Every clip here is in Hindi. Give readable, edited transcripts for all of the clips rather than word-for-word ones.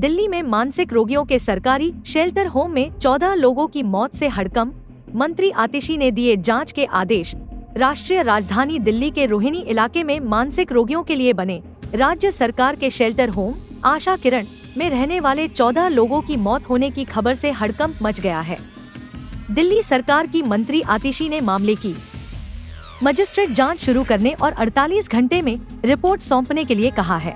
दिल्ली में मानसिक रोगियों के सरकारी शेल्टर होम में 14 लोगों की मौत से हड़कंप, मंत्री आतिशी ने दिए जांच के आदेश। राष्ट्रीय राजधानी दिल्ली के रोहिणी इलाके में मानसिक रोगियों के लिए बने राज्य सरकार के शेल्टर होम आशा किरण में रहने वाले 14 लोगों की मौत होने की खबर से हड़कंप मच गया है। दिल्ली सरकार की मंत्री आतिशी ने मामले की मजिस्ट्रेट जांच शुरू करने और 48 घंटे में रिपोर्ट सौंपने के लिए कहा है।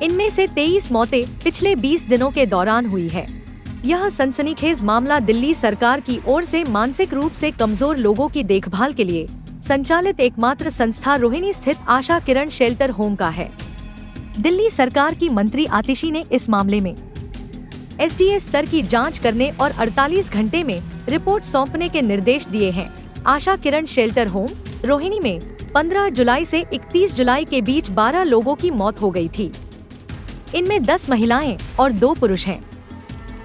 इनमें से 23 मौतें पिछले 20 दिनों के दौरान हुई है। यह सनसनीखेज मामला दिल्ली सरकार की ओर से मानसिक रूप से कमजोर लोगों की देखभाल के लिए संचालित एकमात्र संस्था रोहिणी स्थित आशा किरण शेल्टर होम का है। दिल्ली सरकार की मंत्री आतिशी ने इस मामले में एसडीए स्तर की जांच करने और 48 घंटे में रिपोर्ट सौंपने के निर्देश दिए हैं। आशा किरण शेल्टर होम रोहिणी में 15 जुलाई से 31 जुलाई के बीच 12 लोगों की मौत हो गई थी। इनमें 10 महिलाएं और 2 पुरुष हैं।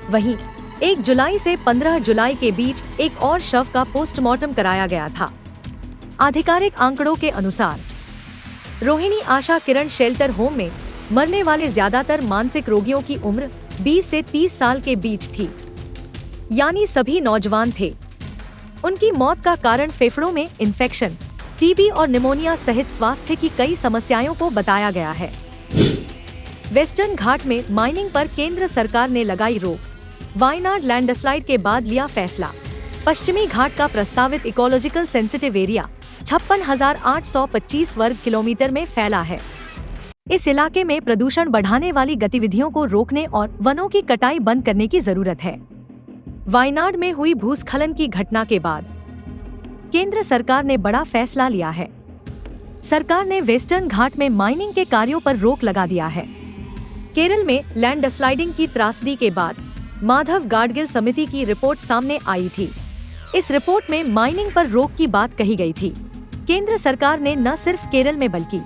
वहीं 1 जुलाई से 15 जुलाई के बीच एक और शव का पोस्टमार्टम कराया गया था। आधिकारिक आंकड़ों के अनुसार रोहिणी आशा किरण शेल्टर होम में मरने वाले ज्यादातर मानसिक रोगियों की उम्र 20 से 30 साल के बीच थी, यानी सभी नौजवान थे। उनकी मौत का कारण फेफड़ों में इन्फेक्शन, टीबी और निमोनिया सहित स्वास्थ्य की कई समस्याओं को बताया गया है। वेस्टर्न घाट में माइनिंग पर केंद्र सरकार ने लगाई रोक। वायनाड लैंडस्लाइड के बाद लिया फैसला। पश्चिमी घाट का प्रस्तावित इकोलॉजिकल सेंसिटिव एरिया 56,825 वर्ग किलोमीटर में फैला है। इस इलाके में प्रदूषण बढ़ाने वाली गतिविधियों को रोकने और वनों की कटाई बंद करने की जरूरत है। वायनाड में हुई भूस्खलन की घटना के बाद केंद्र सरकार ने बड़ा फैसला लिया है। सरकार ने वेस्टर्न घाट में माइनिंग के कार्यों पर रोक लगा दिया है। केरल में लैंडस्लाइडिंग की त्रासदी के बाद माधव गाडगिल समिति की रिपोर्ट सामने आई थी। इस रिपोर्ट में माइनिंग पर रोक की बात कही गई थी। केंद्र सरकार ने न सिर्फ केरल में बल्कि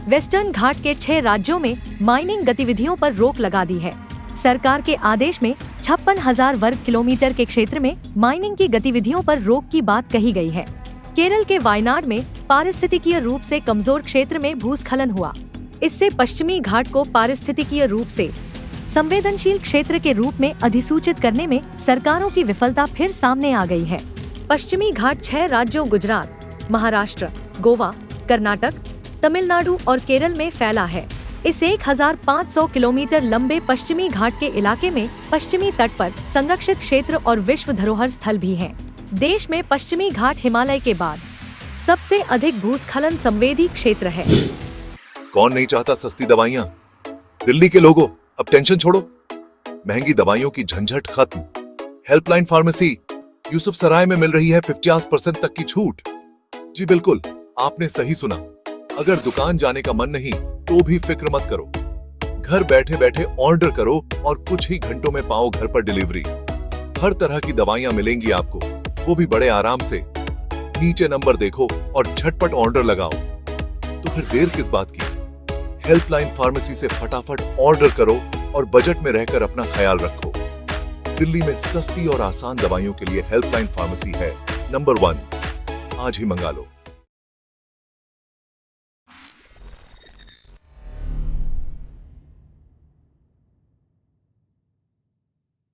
वेस्टर्न घाट के 6 राज्यों में माइनिंग गतिविधियों पर रोक लगा दी है। सरकार के आदेश में 56,000 वर्ग किलोमीटर के क्षेत्र में माइनिंग की गतिविधियों पर रोक की बात कही गई है। केरल के वायनाड में पारिस्थितिकीय रूप से कमजोर क्षेत्र में भूस्खलन हुआ। इससे पश्चिमी घाट को पारिस्थितिकीय रूप से संवेदनशील क्षेत्र के रूप में अधिसूचित करने में सरकारों की विफलता फिर सामने आ गई है। पश्चिमी घाट 6 राज्यों गुजरात, महाराष्ट्र, गोवा, कर्नाटक, तमिलनाडु और केरल में फैला है। इस 1500 किलोमीटर लंबे पश्चिमी घाट के इलाके में पश्चिमी तट पर संरक्षित क्षेत्र और विश्व धरोहर स्थल भी हैं। देश में पश्चिमी घाट हिमालय के बाद सबसे अधिक भूस्खलन संवेदी क्षेत्र है। कौन नहीं चाहता सस्ती दवाइयाँ? दिल्ली के लोगों, अब टेंशन छोड़ो। महंगी दवाइयों की झंझट खत्म। हेल्पलाइन फार्मेसी यूसुफ सराय में मिल रही है 50% तक की छूट। जी बिल्कुल, आपने सही सुना। अगर दुकान जाने का मन नहीं तो भी फिक्र मत करो। घर बैठे बैठे ऑर्डर करो और कुछ ही घंटों में पाओ घर पर डिलीवरी। हर तरह की दवाइयाँ मिलेंगी आपको, वो भी बड़े आराम से। नीचे नंबर देखो और झटपट ऑर्डर लगाओ। तो फिर देर किस बात की? हेल्पलाइन फार्मेसी से फटाफट ऑर्डर करो और बजट में रहकर अपना ख्याल रखो। दिल्ली में सस्ती और आसान दवाइयों के लिए हेल्पलाइन फार्मेसी है नंबर 1। आज ही मंगा लो।